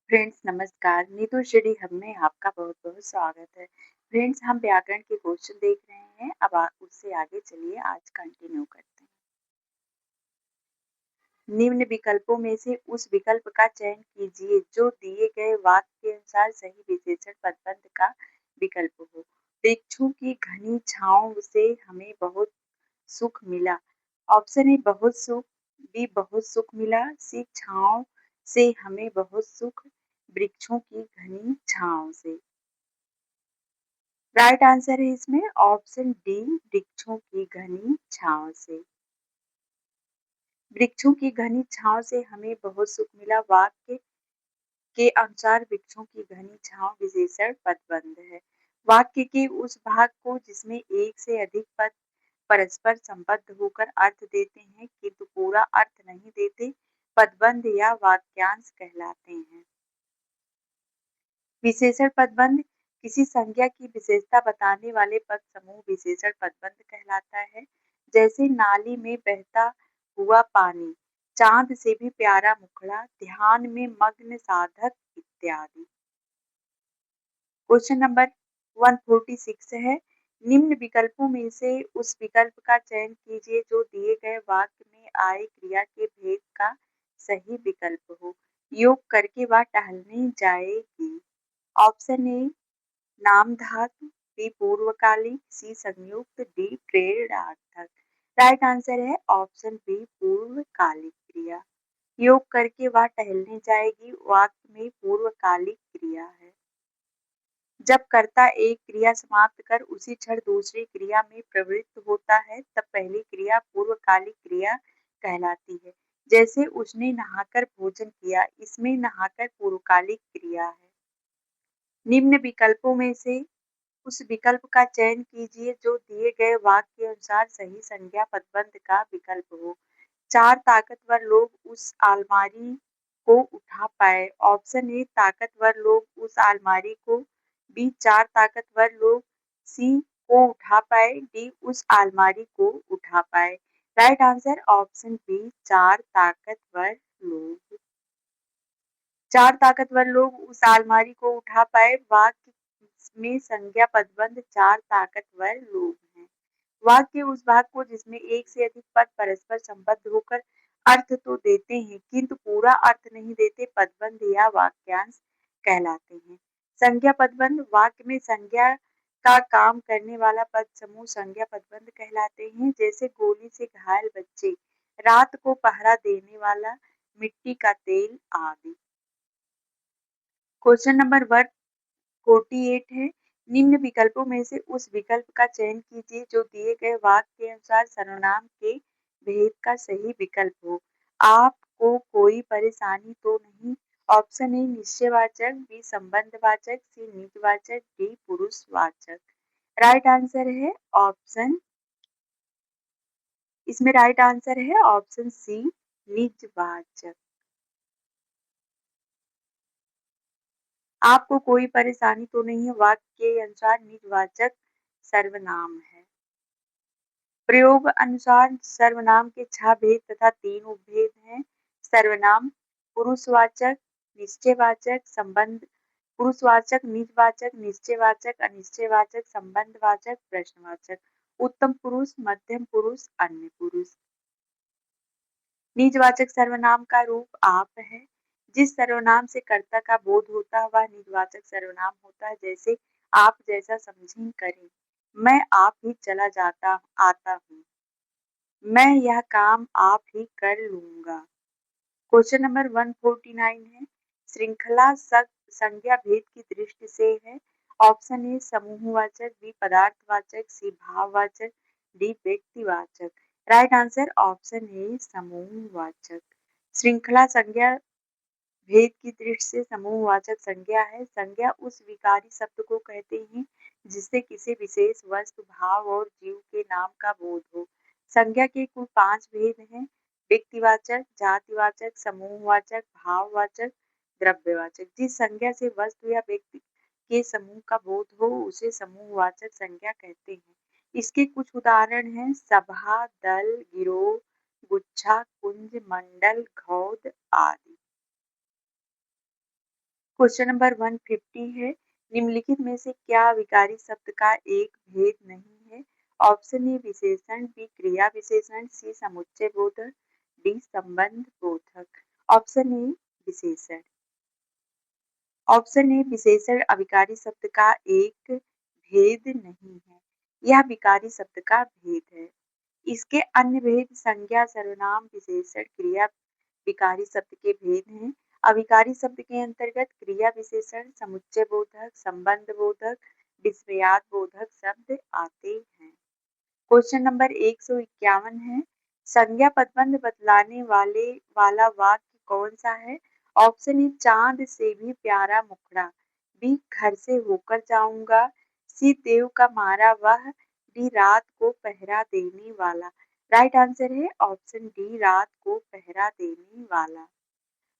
Friends नमस्कार, Neetu study hub में आपका बहुत-बहुत स्वागत है। फ्रेंड्स हम व्याकरण के क्वेश्चन देख रहे हैं, अब उससे आगे चलिए आज कंटिन्यू करते हैं। निम्न विकल्पों में से उस विकल्प का चयन कीजिए जो दिए गए वाक्य के अनुसार सही विशेषण पदबंध का विकल्प हो। वृक्षों की घनी छांव से हमें बहुत सुख मिला। ऑप्शन ए बहुत सुख, बी बहुत सुख मिला, सी छांव से हमें बहुत सुख, वृक्षों की घनी छांव से। राइट आंसर है इसमें ऑप्शन डी वृक्षों की घनी छांव से। वृक्षों की घनी छांव से हमें बहुत सुख मिला वाक्य के अनुसार वृक्षों की घनी छांव विशेषण पदबंध है। वाक्य के उस भाग को जिसमें एक से अधिक पद परस्पर संबद्ध होकर अर्थ देते हैं किंतु पूरा अर्थ नहीं देते, पदबंध या वाक्यांश कहलाते हैं। विशेषण पदबंध किसी संज्ञा की विशेषता बताने वाले पद समूह विशेषण पदबंध कहलाता है। जैसे नाली में बहता हुआ पानी, चांद से भी प्यारा मुखड़ा, ध्यान में मग्न साधक इत्यादि। क्वेश्चन नंबर 146 है, निम्न विकल्पों में से उस विकल्प का चयन कीजिए जो दिए गए वाक्य में आए क्रिया के भेद का सही विकल्प हो। योग करके वह टहलने जाएगी। ऑप्शन ए नाम धातु, बी पूर्वकालिक, सी संयुक्त, डी प्रेरणार्थक। राइट आंसर है ऑप्शन बी पूर्वकालिक क्रिया। योग करके वह टहलने जाएगी वाक्य में पूर्वकालिक क्रिया है। जब कर्ता एक क्रिया समाप्त कर उसी क्षण दूसरी क्रिया में प्रवृत्त होता है तब पहली क्रिया पूर्वकालिक क्रिया कहलाती है। जैसे उसने नहाकर भोजन किया, इसमें नहाकर पूर्वकालिक क्रिया है। निम्न विकल्पों में से उस विकल्प का चयन कीजिए जो दिए गए वाक्य के अनुसार सही संज्ञा पदबंध का विकल्प हो। चार ताकतवर लोग उस अलमारी को उठा पाए। ऑप्शन ए ताकतवर लोग उस अलमारी को, बी चार ताकतवर लोग सी को उठा पाए, डी उस अलमारी को उठा पाए। राइट आंसर ऑप्शन बी चार ताकतवर लोग। चार ताकतवर लोग उस अलमारी को उठा पाए वाक्य में संज्ञा पदबंध चार ताकतवर लोग हैं। वाक्य उस भाग को जिसमें एक से अधिक पद परस्पर संबद्ध होकर अर्थ तो देते हैं किंतु पूरा अर्थ नहीं देते, पदबंध या वाक्यांश कहलाते हैं। संज्ञा पदबंध वाक्य में संज्ञा का काम करने वाला पद समूह संज्ञा पदबंध कहलाते हैं। जैसे गोली से घायल बच्चे, रात को पहरा देने वाला, मिट्टी का तेल आदि। क्वेश्चन नंबर 148 है, निम्न विकल्पों में से उस विकल्प का चयन कीजिए जो दिए गए वाक्य के अनुसार सर्वनाम के भेद का सही विकल्प हो। आपको कोई परेशानी तो नहीं। ऑप्शन ए निश्चयवाचक, बी संबंधवाचक, सी निजवाचक, डी पुरुषवाचक। राइट आंसर है ऑप्शन, इसमें राइट आंसर है ऑप्शन सी निजवाचक। आपको कोई परेशानी तो नहीं है वाक्य के अनुसार निजवाचक सर्वनाम है। प्रयोग अनुसार सर्वनाम के 6 भेद तथा 3 उपभेद हैं। सर्वनाम पुरुषवाचक, निश्चयवाचक, संबंध पुरुषवाचक, निजवाचक, निश्चयवाचक, अनिश्चयवाचक, संबंधवाचक, प्रश्नवाचक। उत्तम पुरुष, मध्यम पुरुष, अन्य पुरुष। निजवाचक सर्वनाम का रूप आप है। जिस सर्वनाम से कर्ता का बोध होता है वह निजवाचक सर्वनाम होता है। जैसे आप जैसा समझें करें, मैं आप ही चला जाता आता हूँ, मैं यह काम आप ही कर लूंगा। क्वेश्चन नंबर 149 है, श्रृंखला संज्ञा भेद की दृष्टि से है। ऑप्शन ए समूहवाचक, बी पदार्थवाचक, सी भाववाचक, डी व्यक्तिवाचक। राइट आंसर ऑप्शन ए समूहवाचक। श्रृंखला संज्ञा भेद की दृष्टि से समूहवाचक संज्ञा है। संज्ञा उस विकारी शब्द को कहते हैं जिससे किसी विशेष वस्तु, भाव और जीव के नाम का बोध हो। संज्ञा के कुल 5 भेद हैं, व्यक्तिवाचक, जातिवाचक, समूहवाचक, भाववाचक, द्रव्यवाचक। जिस संज्ञा से वस्तु या व्यक्ति के समूह का बोध हो उसे समूहवाचक संज्ञा कहते हैं। इसके कुछ उदाहरण हैं सभा, दल, गिरोह, गुच्छा, कुंज, मंडल, घौद आदि। क्वेश्चन नंबर 150 है, निम्नलिखित में से क्या विकारी शब्द का एक भेद नहीं है? ऑप्शन ए विशेषण, बी क्रिया विशेषण, सी समुच्चय बोधक, डी संबंध बोधक। ऑप्शन ए विशेषण। ऑप्शन ए विशेषण अविकारी शब्द का एक भेद नहीं है, यह विकारी शब्द का भेद है। इसके अन्य भेद संज्ञा, सर्वनाम, विशेषण, क्रिया विकारी शब्द के भेद हैं। अविकारी शब्द के अंतर्गत क्रिया विशेषण, समुच्चय बोधक, संबंध बोधक, विषयार्थ बोधक शब्द आते हैं। क्वेश्चन नंबर 151 है, संज्ञा पदबंध बतलाने वाला वाक्य कौन सा है? ऑप्शन ए चांद से भी प्यारा मुखड़ा, बी घर से होकर जाऊंगा, सी देव का मारा वह, डी रात को पहरा देने वाला। राइट आंसर है ऑप्शन डी रात को पहरा देने वाला।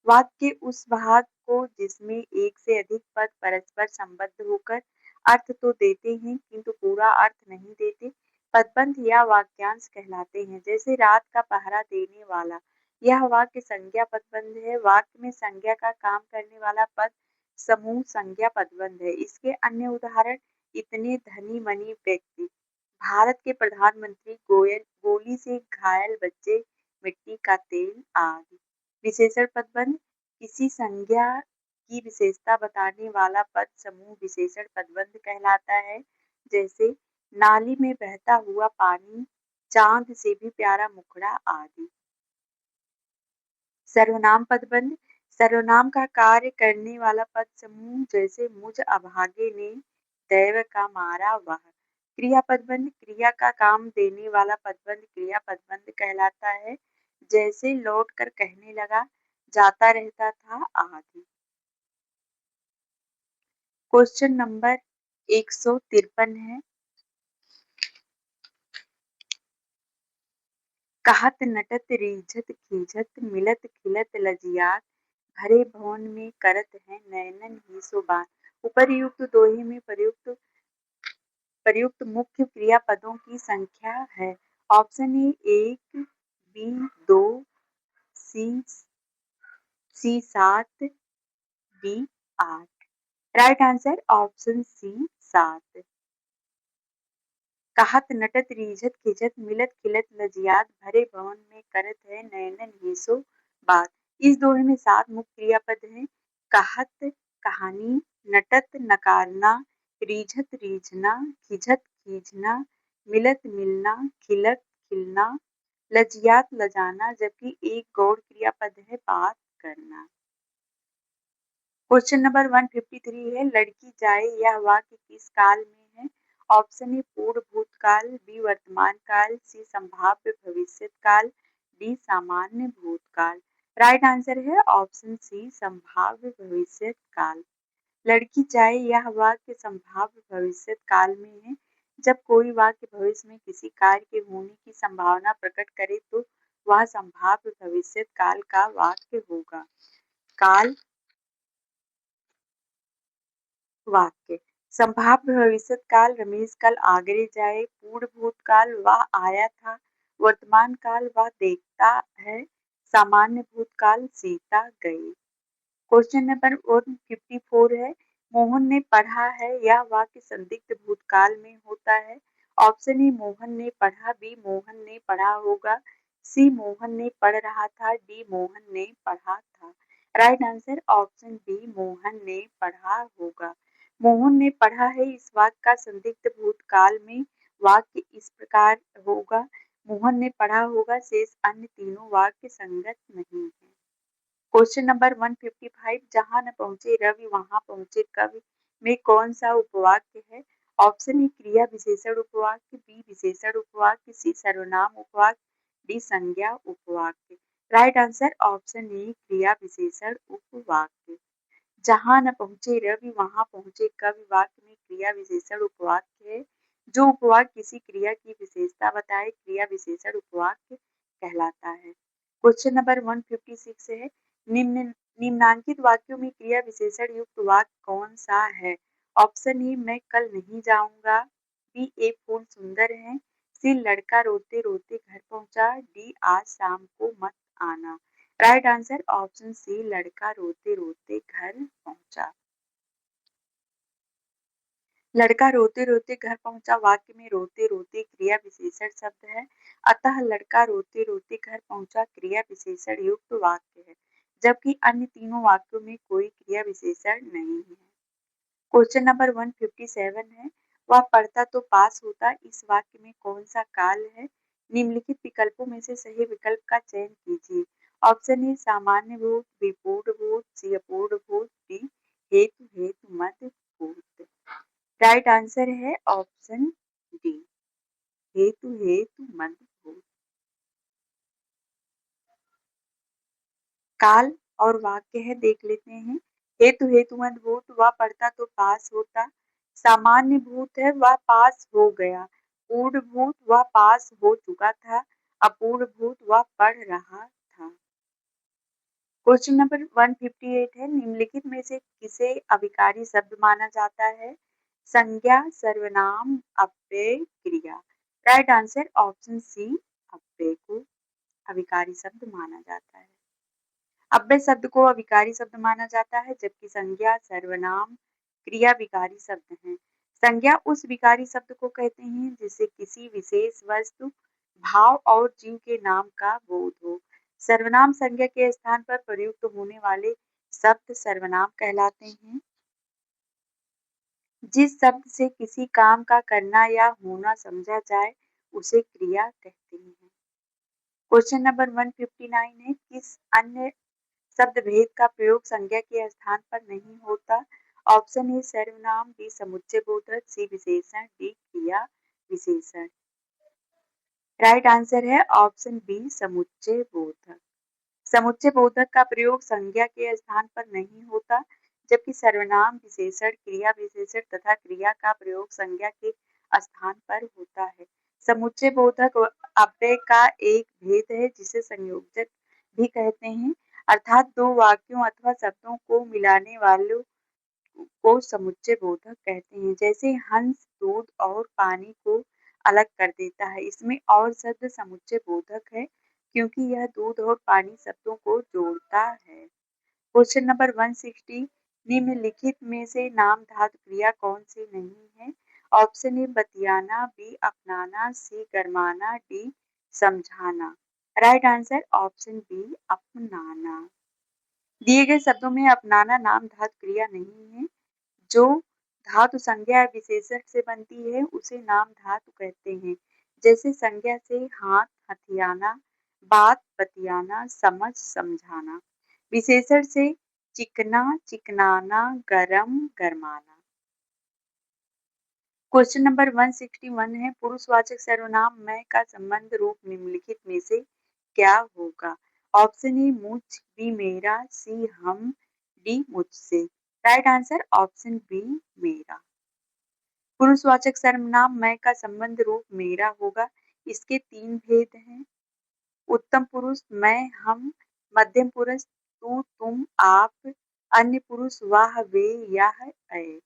वाक्य के उस भाग को जिसमें एक से अधिक पद परस्पर संबद्ध होकर अर्थ तो देते हैं किंतु पूरा अर्थ नहीं देते, पदबंध या वाक्यांश कहलाते हैं। जैसे रात का पहरा देने वाला, यह वाक्य संज्ञा पदबंध है। वाक्य में संज्ञा का काम करने वाला पद समूह संज्ञा पदबंध है। इसके अन्य उदाहरण, इतने धनी मनी व्यक्ति, भारत के प्रधानमंत्री, गोली से घायल बच्चे, मिट्टी का तेल आदि। विशेषण पदबंध, किसी संज्ञा की विशेषता बताने वाला पद समूह विशेषण पदबंध कहलाता है। जैसे नाली में बहता हुआ पानी, चांद से भी प्यारा मुखड़ा आदि। सर्वनाम पदबंध, सर्वनाम का कार्य करने वाला पद समूह, जैसे मुझ अभागे ने दैव का मारा वह। क्रिया पदबंध, क्रिया का काम देने वाला पदबंध क्रिया पदबंध कहलाता है। जैसे लौट कर कहने लगा, जाता रहता था आदि। क्वेश्चन नंबर 153 है, कहत नटत रीझत खीझत मिलत खिलत लजियात भरे भवन में करत है नयनन ही सुबान। उपर्युक्त दोहे में प्रयुक्त मुख्य क्रियापदों की संख्या है। Option A 1, B 2, C 7, D 8। Right answer option C 7। कहत नटत रीझत खिझत मिलत खिलत लजियात भरे भवन में करत है नयनन ही सो बात। इस दोहे में 7 मुख्य क्रियापद हैं। कहत कहानी, नटत नकारना, रीझत रीझना, खिझत खींचना, मिलत मिलना, खिलत खिलना, लजियात लजाना, जबकि एक गौड़ क्रियापद है बात करना। क्वेश्चन नंबर 153 है, लड़की जाए यह वाक्य किस काल में है? ऑप्शन ए पूर्व भूतकाल, बी वर्तमान काल, सी संभाव्य भविष्य काल, डी सामान्य भूतकाल। राइट आंसर है ऑप्शन सी संभाव्य भविष्य काल। लड़की जाए यह वाक्य संभाव्य भविष्य काल में है। जब कोई वाक्य भविष्य में किसी कार्य के होने की संभावना प्रकट करे तो वह संभाव्य भविष्य काल का वाक्य होगा। काल वाक्य, संभाव्य भविष्य काल, रमेश कल आगरे जाए। पूर्व भूतकाल, वह आया था। वर्तमान काल, वह देखता है। सामान्य भूतकाल, सीता गई। क्वेश्चन नंबर 154 है, मोहन ने पढ़ा है यह वाक्य संदिग्ध भूतकाल में होता है। ऑप्शन ए मोहन ने पढ़ा, बी मोहन ने पढ़ा होगा, सी मोहन ने पढ़ रहा था, डी मोहन ने पढ़ा था। Right answer option B Mohan ने पढ़ा होगा। मोहन ने पढ़ा है इस वाक्य का संदिग्ध भूतकाल में वाक्य इस प्रकार होगा, मोहन ने पढ़ा होगा, शेष अन्य तीनों वाक्य संगत नहीं है। क्वेश्चन नंबर 155, जहां न पहुंचे रवि वहां पहुंचे कवि में कौन सा उपवाक्य है? ऑप्शन ए क्रिया विशेषण उपवाक्य, बी विशेषण उपवाक्य, सी सर्वनाम उपवाक्य, डी संज्ञा उपवाक्य। राइट आंसर ऑप्शन ए क्रिया विशेषण उपवाक्य। जहां न पहुंचे रवि वहां पहुंचे कवि वाक्य में क्रिया विशेषण उपवाक्य है। जो उपवाक्य किसी क्रिया की विशेषता बताए क्रिया विशेषण उपवाक्य कहलाता है। क्वेश्चन नंबर 156 है, निम्नांकित वाक्यों में क्रिया विशेषण युक्त वाक्य कौन सा है? ऑप्शन ए मैं कल नहीं जाऊंगा, बी ए फूल सुंदर है, सी लड़का रोते रोते घर पहुंचा, डी आज शाम को मत आना। राइट आंसर ऑप्शन सी, लड़का रोते रोते घर पहुंचा। लड़का रोते रोते घर पहुंचा वाक्य में रोते रोते क्रिया विशेषण शब्द है, अतः लड़का रोते रोते घर पहुंचा क्रिया विशेषण युक्त वाक्य है, जबकि अन्य तीनों वाक्यों में कोई क्रिया विशेषण नहीं है। क्वेश्चन नंबर 157 है, वह पढ़ता तो पास होता, इस वाक्य में कौन सा काल है? निम्नलिखित विकल्पों में से सही विकल्प का चयन कीजिए। ऑप्शन ए सामान्य भूत, बी पूर्ण भूत, सी अपूर्ण भूत, डी हेतु हेतु मद भूत। राइट आंसर है ऑप्शन डी, हेतु हेतु मद भूत। काल और वाक्य है, देख लेते हैं। हेतु हेतु मद भूत, वह पढ़ता तो पास होता। सामान्य भूत है, वह पास हो गया। पूर्ण भूत, वह पास हो चुका था। अपूर्ण भूत, वह पढ़ रहा था। क्वेश्चन नंबर 158 है, निम्नलिखित में से किसे अभिकारी शब्द माना जाता है? संज्ञा, सर्वनाम, अव्यय, क्रिया। राइट आंसर ऑप्शन सी, अव्यय को अभिकारी शब्द माना जाता है। अव्यय शब्द को अभिकारी शब्द माना जाता है, जबकि संज्ञा, सर्वनाम, क्रिया विकारी शब्द हैं। संज्ञा उस विकारी शब्द को कहते हैं जिससे किसी विशेष वस्तु, भाव और जीव के नाम का बोध हो। सर्वनाम संज्ञा के स्थान पर प्रयुक्त होने वाले शब्द सर्वनाम कहलाते हैं। जिस शब्द से किसी काम का करना या होना समझा जाए उसे क्रिया कहते हैं। क्वेश्चन नंबर 159 है, किस अन्य शब्द भेद का प्रयोग संज्ञा के स्थान पर नहीं होता? ऑप्शन ए सर्वनाम, बी समुच्चय बोधक, सी विशेषण, डी क्रिया विशेषण। राइट आंसर है ऑप्शन बी समुच्चय बोधक। समुच्चय बोधक का प्रयोग संज्ञा के स्थान पर नहीं होता, जबकि सर्वनाम, विशेषण, क्रिया विशेषण तथा क्रिया का प्रयोग संज्ञा के स्थान पर होता है। समुच्चय बोधक अव्यय का एक भेद है जिसे संयोजक भी कहते हैं, अर्थात दो वाक्यों अथवा शब्दों को मिलाने वालों को समुच्चय बोधक कहते हैं। जैसे हंस दूध और पानी को अलग कर देता है, इसमें और शब्द समुच्चय बोधक है क्योंकि यह दूध और पानी शब्दों को जोड़ता है। क्वेश्चन नंबर 160, निम्नलिखित में से नाम धातु क्रिया कौन सी नहीं है? ऑप्शन ए बतियाना, बी अपनाना, सी गरमाना, डी समझाना। राइट आंसर ऑप्शन बी अपनाना। दिए गए शब्दों में अपनाना नाम धातु क्रिया नहीं है। जो धातु संज्ञा या विशेषण से बनती है उसे नाम धातु कहते हैं। जैसे संज्ञा से हाथ हथियाना, बात बतियाना, समझ समझाना। विशेषण से चिकना चिकनाना, गरम गरमाना। क्वेश्चन नंबर 161 है, पुरुषवाचक सर्वनाम मैं का संबंध रूप निम्नलिखित में से क्या होगा? ऑप्शन ए मुझ, बी मेरा, सी हम, डी मुझसे। राइट आंसर ऑप्शन बी मेरा। पुरुषवाचक सर्वनाम मैं का संबंध रूप मेरा होगा। इसके तीन भेद हैं, उत्तम पुरुष मैं हम, मध्यम पुरुष तू तुम आप, अन्य पुरुष वह वे यह ऐ।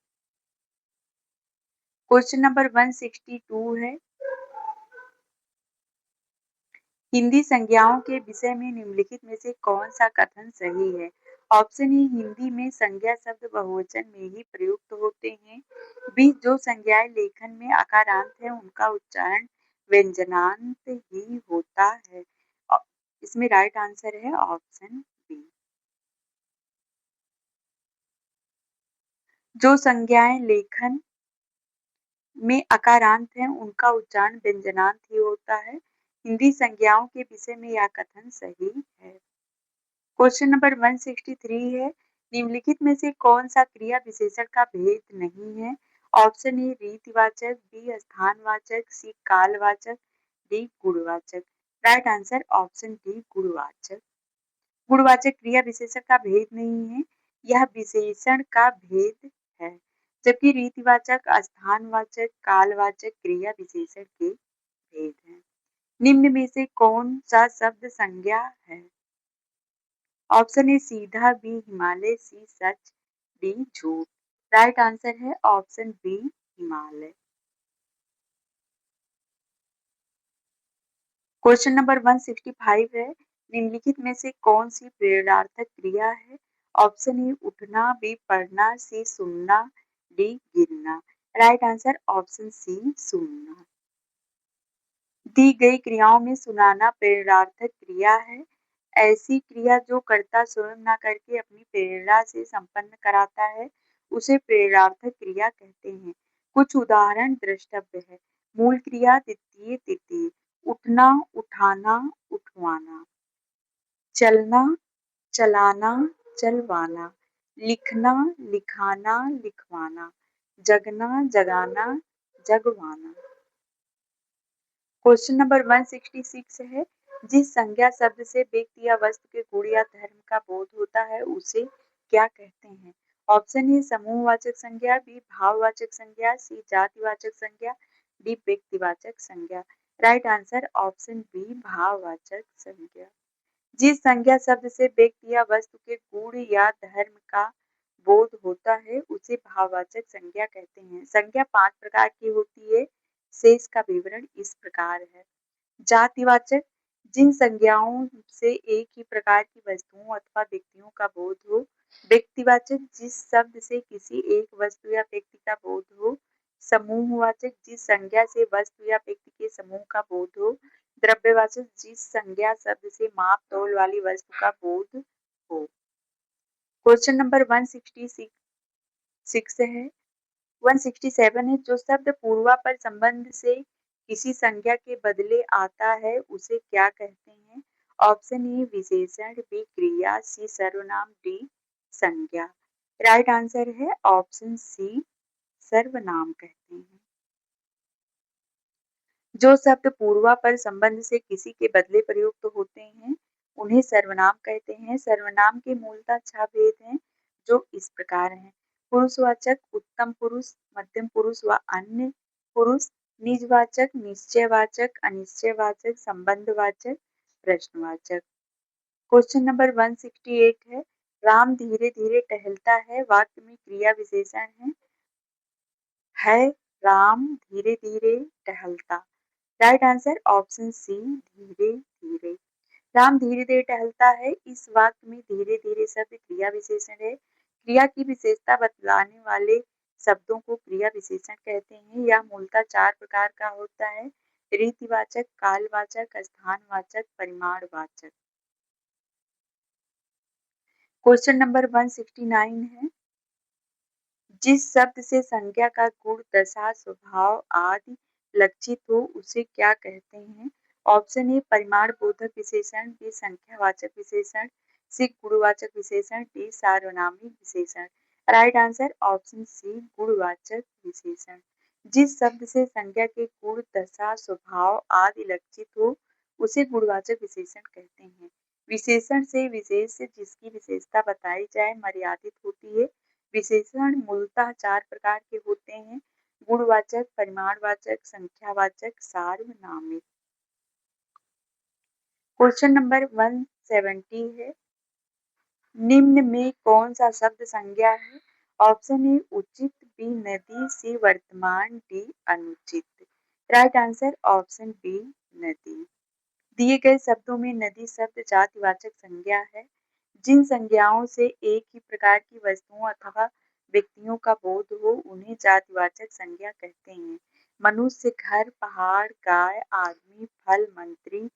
क्वेश्चन नंबर 162 है, हिंदी संज्ञाओं के विषय में निम्नलिखित में से कौन सा कथन सही है? ऑप्शन ए हिंदी में संज्ञा शब्द बहुवचन में ही प्रयुक्त होते हैं, बी जो संज्ञाएं लेखन में आकारांत है उनका उच्चारण व्यंजनांत ही होता है। इसमें राइट आंसर है ऑप्शन बी। जो संज्ञाएं लेखन में अकारांत हैं उनका उच्चारण व्यंजनांत ही होता है। हिंदी संज्ञाओं के विषय में यह कथन सही है। क्वेश्चन नंबर 163 है, निम्नलिखित में से कौन सा क्रिया विशेषण का भेद नहीं है? ऑप्शन ए रीतिवाचक, बी स्थानवाचक, सी कालवाचक, डी गुणवाचक। राइट आंसर ऑप्शन डी गुणवाचक। गुणवाचक क्रिया विशेषण का भेद नहीं है, यह विशेषण का भेद है, जबकि रीतिवाचक, स्थानवाचक, कालवाचक क्रिया विशेषण के भेद हैं। निम्न में से कौन सा शब्द संज्ञा है? ऑप्शन ए सीधा, बी हिमालय, सी सच, डी झूठ। राइट आंसर है option B Himalaya. Question number 165 है, निम्नलिखित में से कौन सी प्रेरणार्थक क्रिया है? ऑप्शन ए उठना, बी पढ़ना, सी सुनना, डी गिरना। राइट आंसर ऑप्शन सी सुनना। दी गई क्रियाओं में सुनाना प्रेरणार्थक क्रिया है। ऐसी क्रिया जो कर्ता स्वयं न करके अपनी प्रेरणा से संपन्न कराता है उसे प्रेरणार्थक क्रिया कहते हैं। कुछ उदाहरण द्रष्टव्य है। मूल क्रिया द्वितीय तृतीय, उठना, उठाना, उठवाना, चलना, चलाना, चलवाना, लिखना, लिखाना, लिखवाना, जगना, जगाना, जगवाना। क्वेश्चन नंबर 166 है, जिस संज्ञा शब्द से व्यक्ति या वस्तु के गुण या धर्म का बोध होता है उसे क्या कहते हैं? ऑप्शन ए समूहवाचक संज्ञा, बी भाववाचक संज्ञा, सी जातिवाचक संज्ञा, डी व्यक्तिवाचक संज्ञा। राइट आंसर ऑप्शन बी भाववाचक संज्ञा। जिस संज्ञा शब्द से व्यक्ति या वस्तु के गुण या धर्म का बोध होता है उसे भाववाचक संज्ञा कहते हैं। संज्ञा 5 प्रकार की होती है। शेष का विवरण इस प्रकार है। जातिवाचक, जिन संज्ञाओं से एक ही प्रकार की वस्तुओं अथवा व्यक्तियों का बोध हो। व्यक्तिवाचक, जिस शब्द से किसी एक वस्तु या व्यक्ति का बोध हो। समूहवाचक, जिस संज्ञा से वस्तु या व्यक्ति के समूह का बोध हो। द्रव्यवाचक, जिस संज्ञा शब्द से माप तौल वाली वस्तु का बोध हो। क्वेश्चन नंबर 166 है 167 है, जो शब्द पूर्वापर संबंध से किसी संज्ञा के बदले आता है उसे क्या कहते हैं? ऑप्शन ए विशेषण, बी क्रिया, सी सर्वनाम, डी संज्ञा। राइट आंसर है ऑप्शन सी सर्वनाम कहते हैं। जो शब्द पूर्वापर संबंध से किसी के बदले प्रयुक्त होते हैं उन्हें सर्वनाम कहते हैं। सर्वनाम के मूलतः 6 भेद हैं जो इस प्रकार हैं। पुरुषवाचक, उत्तम पुरुष, मध्यम पुरुष व अन्य पुरुष, निजवाचक, निश्चयवाचक, अनिश्चयवाचक, संबंधवाचक, प्रश्नवाचक। क्वेश्चन नंबर 168 राम धीरे धीरे टहलता है, वाक्य में क्रिया विशेषण है राम धीरे धीरे टहलता। राइट आंसर ऑप्शन सी धीरे धीरे। राम धीरे धीरे टहलता है, इस वाक्य में धीरे धीरे शब्द क्रिया विशेषण है। क्रिया की विशेषता बतलाने वाले शब्दों को क्रिया विशेषण कहते हैं। यह मूलतः 4 प्रकार का होता है। रीतिवाचक, कालवाचक, स्थानवाचक, परिमाणवाचक। क्वेश्चन नंबर 169 है, जिस शब्द से संज्ञा का गुण, दशा, स्वभाव आदि लक्षित हो उसे क्या कहते हैं? ऑप्शन ए परिमाण बोधक विशेषण, बी संख्यावाचक विशेषण, सी गुणवाचक विशेषण, डी सार्वनामिक विशेषण। राइट आंसर ऑप्शन सी गुणवाचक विशेषण। जिस शब्द से संज्ञा के गुण, दशा, स्वभाव आदि लक्षित हो उसे गुणवाचक विशेषण कहते हैं। विशेषण से विशेष से जिसकी विशेषता बताई जाए मर्यादित होती है। विशेषण मूलतः 4 प्रकार के होते हैं। गुणवाचक, परिमाणवाचक, संख्यावाचक, सार्वनामिक। क्वेश्चन नंबर 170 है, निम्न में कौन सा शब्द संज्ञा है? ऑप्शन ए उचित, बी नदी, सी वर्तमान, डी अनुचित। राइट आंसर ऑप्शन बी नदी। दिए गए शब्दों में नदी शब्द जातिवाचक संज्ञा है। जिन संज्ञाओं से एक ही प्रकार की वस्तुओं अथवा व्यक्तियों का बोध हो उन्हें जातिवाचक संज्ञा कहते हैं। मनुष्य, घर, पहाड़, गाय, आदमी, फल, मंत्री,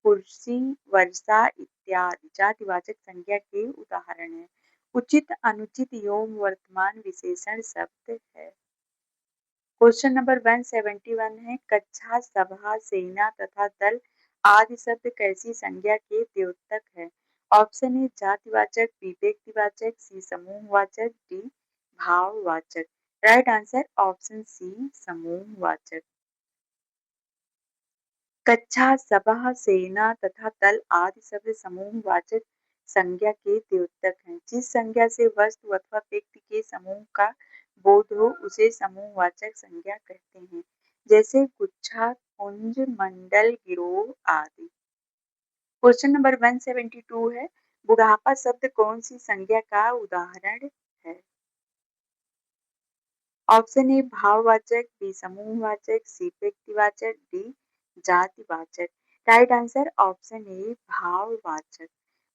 कुर्सी, वर्षा इत्यादि जातिवाचक संज्ञा के उदाहरण हैं। उचित, अनुचित, एवं वर्तमान विशेषण शब्द है। क्वेश्चन नंबर 171 है, कक्षा, सभा, सेना तथा दल आदि शब्द कैसी संज्ञा के द्योतक है? ऑप्शन ए जातिवाचक, बी व्यक्तिवाचक, सी समूहवाचक, डी भाववाचक। राइट आंसर ऑप्शन सी समूहवाचक। कक्षा, सभा, सेना तथा दल आदि शब्द समूहवाचक संज्ञा के द्योतक हैं। जिस संज्ञा से वस्तु अथवा व्यक्ति के समूह का बोध हो उसे समूहवाचक संज्ञा कहते हैं। जैसे गुच्छा, कुंज, मंडल, गिरोह आदि। क्वेश्चन नंबर 172 है, बुढ़ापा शब्द कौन सी संज्ञा का उदाहरण है? ऑप्शन ए भाववाचक, बी समूहवाचक, सी व्यक्तिवाचक, डी जातिवाचक। राइट आंसर ऑप्शन ए भाववाचक।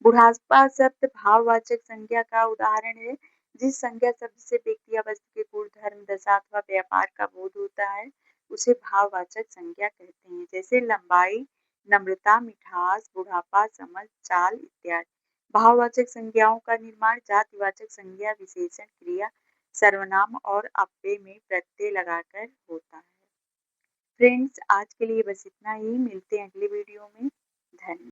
बुढ़ापा शब्द भाववाचक संज्ञा का उदाहरण है। जिस संज्ञा शब्द से व्यक्ति या वस्तु के गुण, धर्म, दशा अथवा व्यापार का बोध होता है उसे भाववाचक संज्ञा कहते हैं। जैसे लंबाई, नम्रता, मिठास, बुढ़ापा, समझ, चाल इत्यादि। भाववाचक संज्ञाओं का निर्माण जातिवाचक संज्ञा, विशेषण, क्रिया, सर्वनाम और अव्यय में प्रत्यय लगाकर होता है। फ्रेंड्स, आज के लिए बस इतना ही। मिलते हैं अगले वीडियो में। धन्यवाद।